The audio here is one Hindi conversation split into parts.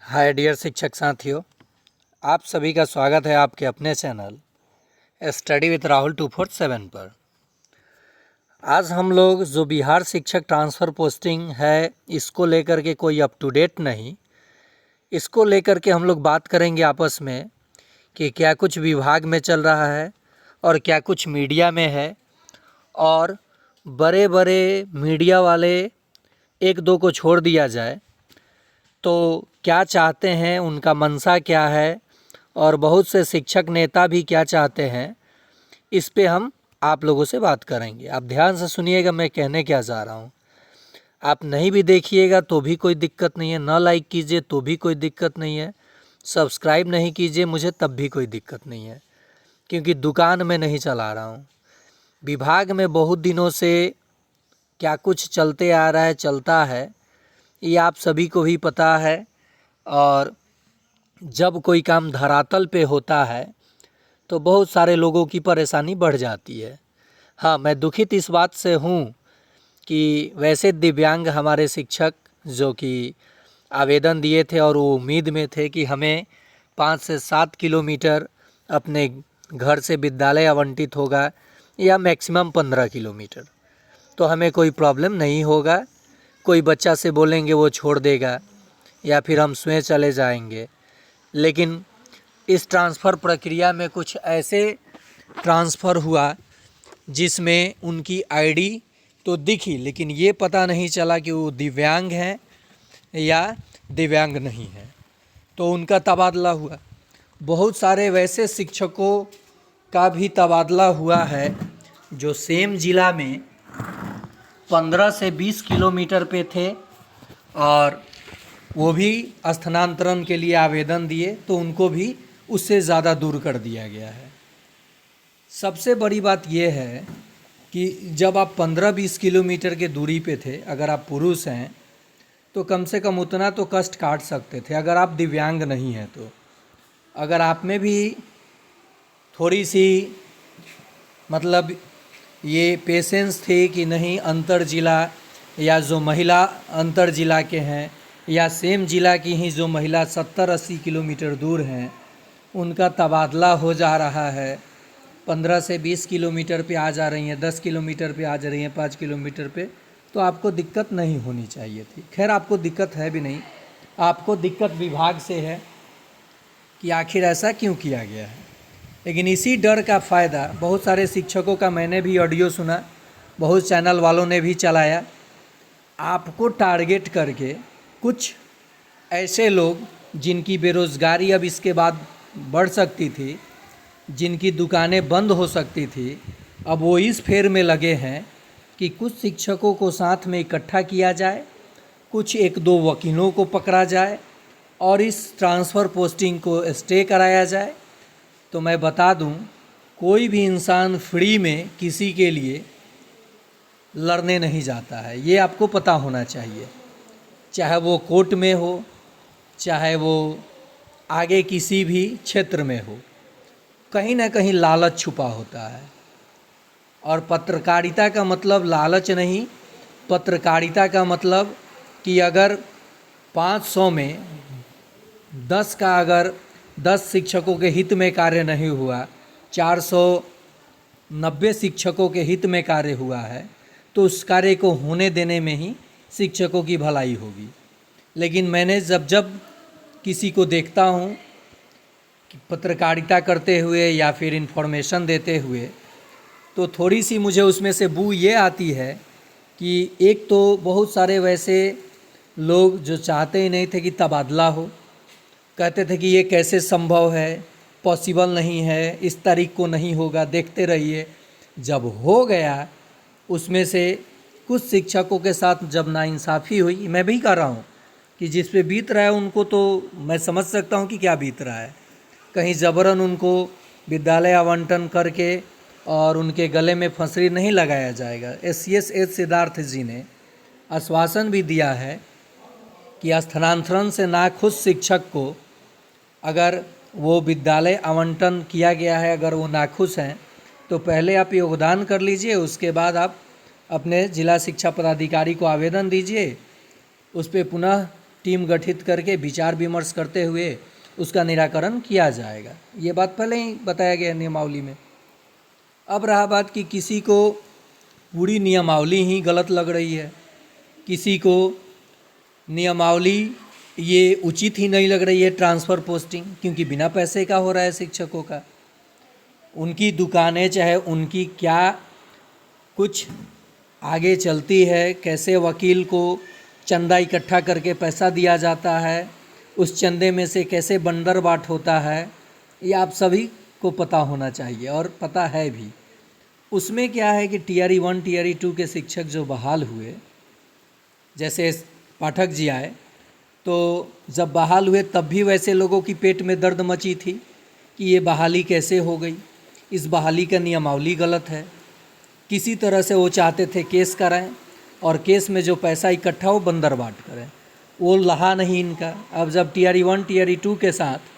हाय डियर शिक्षक साथियों, आप सभी का स्वागत है आपके अपने चैनल स्टडी विद राहुल 247 पर। आज हम लोग जो बिहार शिक्षक ट्रांसफ़र पोस्टिंग है इसको लेकर के कोई अप टू डेट नहीं, इसको लेकर के हम लोग बात करेंगे आपस में कि क्या कुछ विभाग में चल रहा है और क्या कुछ मीडिया में है, और बड़े बड़े मीडिया वाले एक दो को छोड़ दिया जाए तो क्या चाहते हैं, उनका मंशा क्या है, और बहुत से शिक्षक नेता भी क्या चाहते हैं, इस पे हम आप लोगों से बात करेंगे। आप ध्यान से सुनिएगा मैं कहने क्या जा रहा हूँ। आप नहीं भी देखिएगा तो भी कोई दिक्कत नहीं है, ना लाइक कीजिए तो भी कोई दिक्कत नहीं है, सब्सक्राइब नहीं कीजिए मुझे तब भी कोई दिक्कत नहीं है, क्योंकि दुकान में नहीं चला रहा हूँ। विभाग में बहुत दिनों से क्या कुछ चलते आ रहा है, चलता है, ये आप सभी को भी पता है। और जब कोई काम धरातल पे होता है तो बहुत सारे लोगों की परेशानी बढ़ जाती है। हाँ, मैं दुखित इस बात से हूँ कि वैसे दिव्यांग हमारे शिक्षक जो कि आवेदन दिए थे और वो उम्मीद में थे कि हमें 5 से 7 किलोमीटर अपने घर से विद्यालय आवंटित होगा या मैक्सिमम 15 किलोमीटर, तो हमें कोई प्रॉब्लम नहीं होगा। कोई बच्चा से बोलेंगे वो छोड़ देगा या फिर हम स्वयं चले जाएंगे। लेकिन इस ट्रांसफ़र प्रक्रिया में कुछ ऐसे ट्रांसफ़र हुआ जिसमें उनकी आईडी तो दिखी, लेकिन ये पता नहीं चला कि वो दिव्यांग हैं या दिव्यांग नहीं हैं, तो उनका तबादला हुआ। बहुत सारे वैसे शिक्षकों का भी तबादला हुआ है जो सेम ज़िला में 15 से 20 किलोमीटर पे थे और वो भी स्थानांतरण के लिए आवेदन दिए तो उनको भी उससे ज़्यादा दूर कर दिया गया है। सबसे बड़ी बात यह है कि जब आप 15-20 किलोमीटर के दूरी पे थे, अगर आप पुरुष हैं तो कम से कम उतना तो कष्ट काट सकते थे। अगर आप दिव्यांग नहीं हैं तो अगर आप में भी थोड़ी सी मतलब ये पेशेंस थे कि नहीं, अंतर जिला या जो महिला अंतर जिला के हैं या सेम जिला की ही जो महिला 70-80 किलोमीटर दूर हैं उनका तबादला हो जा रहा है, 15 से 20 किलोमीटर पे आ जा रही हैं, 10 किलोमीटर पे आ जा रही हैं, 5 किलोमीटर पे, तो आपको दिक्कत नहीं होनी चाहिए थी। खैर आपको दिक्कत है भी नहीं, आपको दिक्कत विभाग से है कि आखिर ऐसा क्यों किया गया है। लेकिन इसी डर का फ़ायदा बहुत सारे शिक्षकों का मैंने भी ऑडियो सुना, बहुत चैनल वालों ने भी चलाया, आपको टारगेट करके कुछ ऐसे लोग जिनकी बेरोज़गारी अब इसके बाद बढ़ सकती थी, जिनकी दुकानें बंद हो सकती थी, अब वो इस फेर में लगे हैं कि कुछ शिक्षकों को साथ में इकट्ठा किया जाए, कुछ एक दो वकीलों को पकड़ा जाए और इस ट्रांसफ़र पोस्टिंग को स्टे कराया जाए। तो मैं बता दूं, कोई भी इंसान फ्री में किसी के लिए लड़ने नहीं जाता है, ये आपको पता होना चाहिए। चाहे वो कोर्ट में हो, चाहे वो आगे किसी भी क्षेत्र में हो, कहीं ना कहीं लालच छुपा होता है। और पत्रकारिता का मतलब लालच नहीं, पत्रकारिता का मतलब कि अगर 500 में 10 का अगर 10 शिक्षकों के हित में कार्य नहीं हुआ, 490 शिक्षकों के हित में कार्य हुआ है, तो उस कार्य को होने देने में ही शिक्षकों की भलाई होगी। लेकिन मैंने जब किसी को देखता हूँ कि पत्रकारिता करते हुए या फिर इन्फॉर्मेशन देते हुए, तो थोड़ी सी मुझे उसमें से बू ये आती है कि एक तो बहुत सारे वैसे लोग जो चाहते ही नहीं थे कि तबादला हो, कहते थे कि ये कैसे संभव है, पॉसिबल नहीं है, इस तारीख को नहीं होगा, देखते रहिए। जब हो गया, उसमें से कुछ शिक्षकों के साथ जब नाइंसाफ़ी हुई, मैं भी कर रहा हूँ कि जिस पे बीत रहा है उनको तो मैं समझ सकता हूँ कि क्या बीत रहा है। कहीं ज़बरन उनको विद्यालय आवंटन करके और उनके गले में फंसरी नहीं लगाया जाएगा। एस सिद्धार्थ जी ने आश्वासन भी दिया है कि स्थानांतरण से नाखुश शिक्षक को अगर वो विद्यालय आवंटन किया गया है, अगर वो नाखुश हैं तो पहले आप योगदान कर लीजिए, उसके बाद आप अपने जिला शिक्षा पदाधिकारी को आवेदन दीजिए, उस पर पुनः टीम गठित करके विचार विमर्श करते हुए उसका निराकरण किया जाएगा। ये बात पहले ही बताया गया नियमावली में। अब रहा बात कि किसी को पूरी नियमावली ही गलत लग रही है, किसी को नियमावली ये उचित ही नहीं लग रही है ट्रांसफ़र पोस्टिंग, क्योंकि बिना पैसे का हो रहा है शिक्षकों का। उनकी दुकानें चाहे उनकी क्या कुछ आगे चलती है, कैसे वकील को चंदा इकट्ठा करके पैसा दिया जाता है, उस चंदे में से कैसे बंदर बाट होता है, ये आप सभी को पता होना चाहिए और पता है भी। उसमें क्या है कि टीआरई 1 टीआरई 2 के शिक्षक जो बहाल हुए, जैसे पाठक जी आए तो जब बहाल हुए तब भी वैसे लोगों की पेट में दर्द मची थी कि ये बहाली कैसे हो गई, इस बहाली का नियमावली गलत है। किसी तरह से वो चाहते थे केस कराएं और केस में जो पैसा इकट्ठा हो बंदर बाट करें, वो लहा नहीं इनका। अब जब टीआरई 1 टीआरई 2 के साथ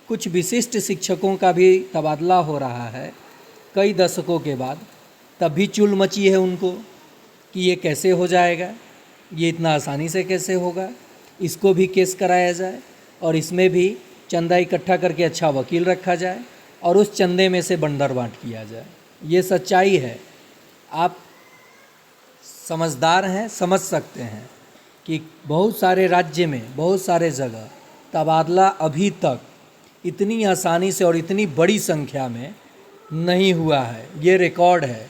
कुछ विशिष्ट शिक्षकों का भी तबादला हो रहा है कई दशकों के बाद, तब भी चुल मची है उनको कि ये कैसे हो जाएगा, ये इतना आसानी से कैसे होगा, इसको भी केस कराया जाए और इसमें भी चंदा इकट्ठा करके अच्छा वकील रखा जाए और उस चंदे में से बंदर बांट किया जाए। ये सच्चाई है। आप समझदार हैं, समझ सकते हैं कि बहुत सारे राज्य में, बहुत सारे जगह तबादला अभी तक इतनी आसानी से और इतनी बड़ी संख्या में नहीं हुआ है। ये रिकॉर्ड है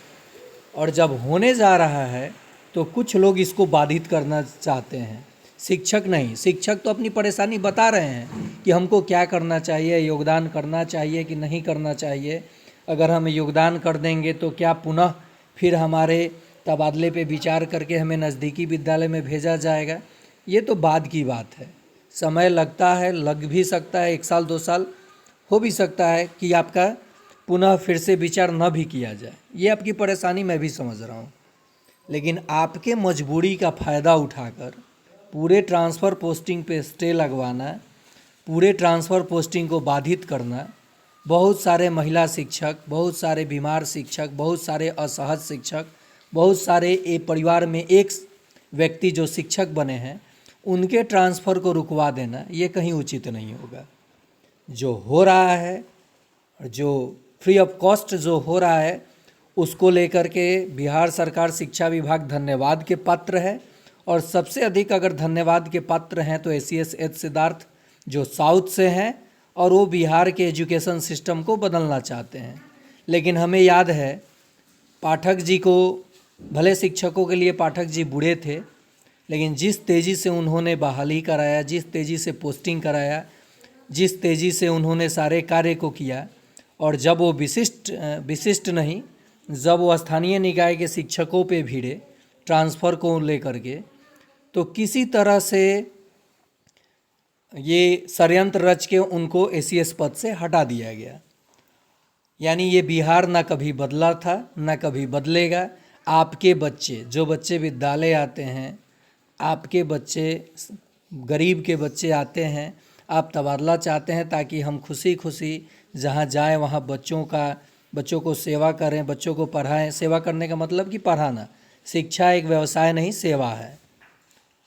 और जब होने जा रहा है तो कुछ लोग इसको बाधित करना चाहते हैं। शिक्षक नहीं, शिक्षक तो अपनी परेशानी बता रहे हैं कि हमको क्या करना चाहिए, योगदान करना चाहिए कि नहीं करना चाहिए। अगर हम योगदान कर देंगे तो क्या पुनः फिर हमारे तबादले पे विचार करके हमें नज़दीकी विद्यालय में भेजा जाएगा। ये तो बाद की बात है, समय लगता है, लग भी सकता है, 1 साल 2 साल हो भी सकता है कि आपका पुनः फिर से विचार न भी किया जाए। ये आपकी परेशानी मैं भी समझ रहा हूँ, लेकिन आपके मजबूरी का फ़ायदा उठाकर पूरे ट्रांसफ़र पोस्टिंग पे स्टे लगवाना, पूरे ट्रांसफ़र पोस्टिंग को बाधित करना, बहुत सारे महिला शिक्षक, बहुत सारे बीमार शिक्षक, बहुत सारे असहज शिक्षक, बहुत सारे एक परिवार में एक व्यक्ति जो शिक्षक बने हैं उनके ट्रांसफ़र को रुकवा देना, ये कहीं उचित नहीं होगा। जो हो रहा है, जो फ्री ऑफ कॉस्ट जो हो रहा है, उसको लेकर के बिहार सरकार शिक्षा विभाग धन्यवाद के पात्र है। और सबसे अधिक अगर धन्यवाद के पात्र हैं तो एसीएस एच सिद्धार्थ जो साउथ से हैं और वो बिहार के एजुकेशन सिस्टम को बदलना चाहते हैं। लेकिन हमें याद है पाठक जी को, भले शिक्षकों के लिए पाठक जी बुरे थे, लेकिन जिस तेज़ी से उन्होंने बहाली कराया, जिस तेज़ी से पोस्टिंग कराया, जिस तेज़ी से उन्होंने सारे कार्य को किया, और जब वो विशिष्ट नहीं, जब वो स्थानीय निकाय के शिक्षकों पे भिड़े ट्रांसफ़र को लेकर के, तो किसी तरह से ये षड्यंत्र रच के उनको एसीएस पद से हटा दिया गया। यानी ये बिहार ना कभी बदला था, ना कभी बदलेगा। आपके बच्चे, जो बच्चे विद्यालय आते हैं, आपके बच्चे, गरीब के बच्चे आते हैं, आप तबादला चाहते हैं ताकि हम खुशी खुशी जहाँ जाए वहाँ बच्चों को सेवा करें, बच्चों को पढ़ाएं। सेवा करने का मतलब कि पढ़ाना। शिक्षा एक व्यवसाय नहीं, सेवा है।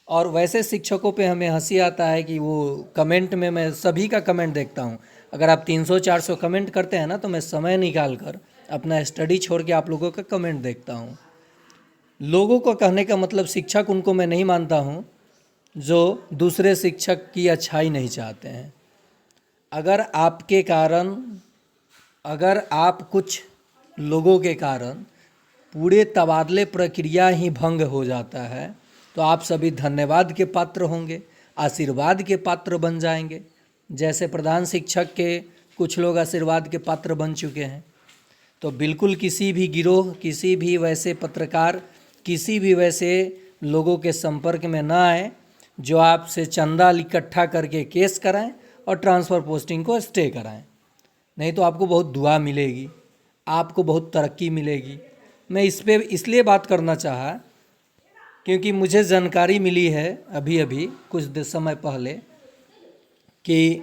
और वैसे शिक्षकों पे हमें हंसी आता है कि वो कमेंट में, मैं सभी का कमेंट देखता हूँ। अगर आप 300-400 कमेंट करते हैं ना, तो मैं समय निकाल कर अपना स्टडी छोड़ के आप लोगों का कमेंट देखता हूँ। लोगों को कहने का मतलब, शिक्षक उनको मैं नहीं मानता हूँ जो दूसरे शिक्षक की अच्छाई नहीं चाहते हैं। अगर आप कुछ लोगों के कारण पूरे तबादले प्रक्रिया ही भंग हो जाता है तो आप सभी धन्यवाद के पात्र होंगे, आशीर्वाद के पात्र बन जाएंगे। जैसे प्रधान शिक्षक के कुछ लोग आशीर्वाद के पात्र बन चुके हैं। तो बिल्कुल किसी भी गिरोह, किसी भी वैसे पत्रकार, किसी भी वैसे लोगों के संपर्क में ना आए जो आपसे चंदा इकट्ठा करके केस कराएं और ट्रांसफ़र पोस्टिंग को स्टे कराएं। नहीं तो आपको बहुत दुआ मिलेगी, आपको बहुत तरक्की मिलेगी। मैं इस पे इसलिए बात करना चाहा क्योंकि मुझे जानकारी मिली है अभी कुछ समय पहले कि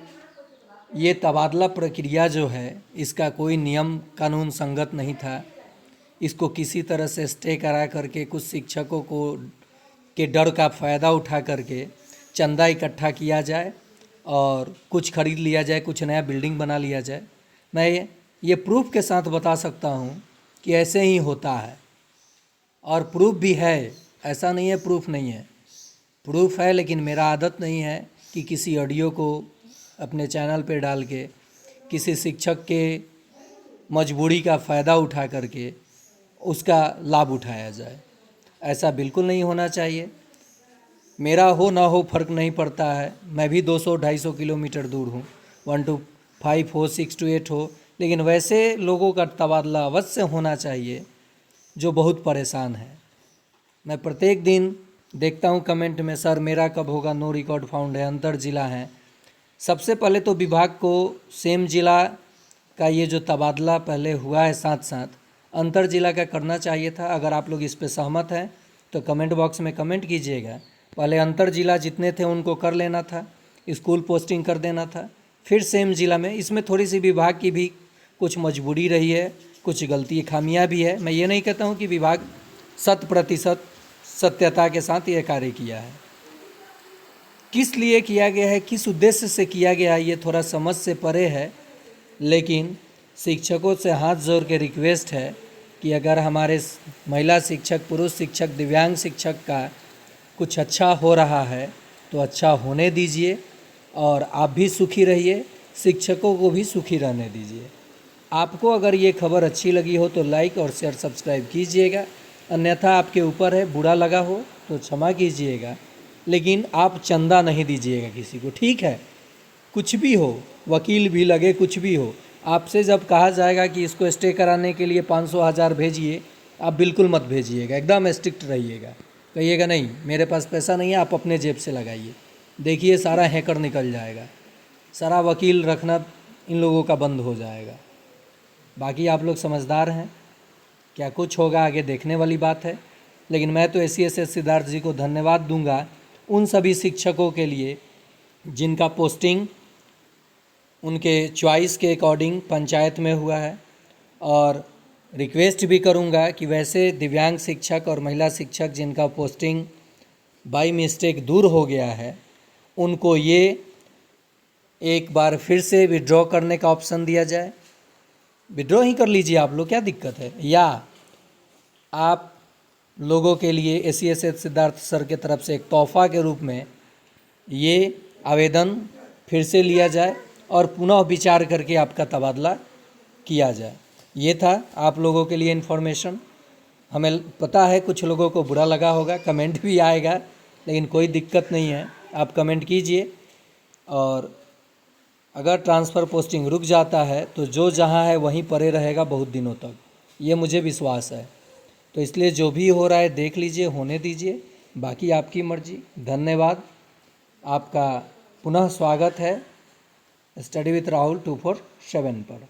ये तबादला प्रक्रिया जो है, इसका कोई नियम कानून संगत नहीं था। इसको किसी तरह से स्टे करा करके कुछ शिक्षकों को के डर का फ़ायदा उठा करके चंदा इकट्ठा किया जाए और कुछ खरीद लिया जाए, कुछ नया बिल्डिंग बना लिया जाए। मैं ये प्रूफ के साथ बता सकता हूँ कि ऐसे ही होता है, और प्रूफ भी है, ऐसा नहीं है प्रूफ नहीं है, प्रूफ है। लेकिन मेरा आदत नहीं है कि किसी ऑडियो को अपने चैनल पे डाल के किसी शिक्षक के मजबूरी का फ़ायदा उठा करके उसका लाभ उठाया जाए। ऐसा बिल्कुल नहीं होना चाहिए। मेरा हो ना हो फ़र्क नहीं पड़ता है, मैं भी 200-250 किलोमीटर दूर हूँ, 1 to 5 हो, 6 to 8 हो, लेकिन वैसे लोगों का तबादला अवश्य होना चाहिए जो बहुत परेशान है। मैं प्रत्येक दिन देखता हूँ कमेंट में, सर मेरा कब होगा, नो रिकॉर्ड फाउंड है, अंतर जिला है। सबसे पहले तो विभाग को सेम जिला का ये जो तबादला पहले हुआ है साथ साथ अंतर जिला का करना चाहिए था। अगर आप लोग इस पे सहमत हैं तो कमेंट बॉक्स में कमेंट कीजिएगा। पहले अंतर जिला जितने थे उनको कर लेना था, स्कूल पोस्टिंग कर देना था, फिर सेम जिला में। इसमें थोड़ी सी विभाग की भी कुछ मजबूरी रही है, कुछ गलती खामियां भी है। मैं ये नहीं कहता हूँ कि विभाग 100% सत्यता के साथ ये कार्य किया है। किस लिए किया गया है, किस उद्देश्य से किया गया है, ये थोड़ा समझ से परे है। लेकिन शिक्षकों से हाथ जोड़ के रिक्वेस्ट है कि अगर हमारे महिला शिक्षक, पुरुष शिक्षक, दिव्यांग शिक्षक का कुछ अच्छा हो रहा है तो अच्छा होने दीजिए, और आप भी सुखी रहिए, शिक्षकों को भी सुखी रहने दीजिए। आपको अगर ये खबर अच्छी लगी हो तो लाइक और शेयर सब्सक्राइब कीजिएगा, अन्यथा आपके ऊपर है, बुरा लगा हो तो क्षमा कीजिएगा, लेकिन आप चंदा नहीं दीजिएगा किसी को, ठीक है? कुछ भी हो, वकील भी लगे, कुछ भी हो, आपसे जब कहा जाएगा कि इसको स्टे कराने के लिए 500-1000 भेजिए, आप बिल्कुल मत भेजिएगा, एकदम स्ट्रिक्ट रहिएगा। कहिएगा नहीं मेरे पास पैसा नहीं है, आप अपने जेब से लगाइए। देखिए सारा हैकर निकल जाएगा, सारा वकील रखना इन लोगों का बंद हो जाएगा। बाकी आप लोग समझदार हैं, क्या कुछ होगा आगे देखने वाली बात है। लेकिन मैं तो SCSS सिद्धार्थ जी को धन्यवाद दूंगा उन सभी शिक्षकों के लिए जिनका पोस्टिंग उनके चॉइस के अकॉर्डिंग पंचायत में हुआ है। और रिक्वेस्ट भी करूंगा कि वैसे दिव्यांग शिक्षक और महिला शिक्षक जिनका पोस्टिंग बाय मिस्टेक दूर हो गया है, उनको ये एक बार फिर से विड्रॉ करने का ऑप्शन दिया जाए। विड्रॉ ही कर लीजिए आप लोग, क्या दिक्कत है? या आप लोगों के लिए SCSS सिद्धार्थ सर के तरफ से एक तोहफा के रूप में ये आवेदन फिर से लिया जाए और पुनः विचार करके आपका तबादला किया जाए। ये था आप लोगों के लिए इन्फॉर्मेशन। हमें पता है कुछ लोगों को बुरा लगा होगा, कमेंट भी आएगा, लेकिन कोई दिक्कत नहीं है, आप कमेंट कीजिए। और अगर ट्रांसफ़र पोस्टिंग रुक जाता है तो जो जहां है वहीं पड़े रहेगा बहुत दिनों तक, ये मुझे विश्वास है। तो इसलिए जो भी हो रहा है देख लीजिए, होने दीजिए, बाकी आपकी मर्जी। धन्यवाद, आपका पुनः स्वागत है स्टडी विथ राहुल 247 पर।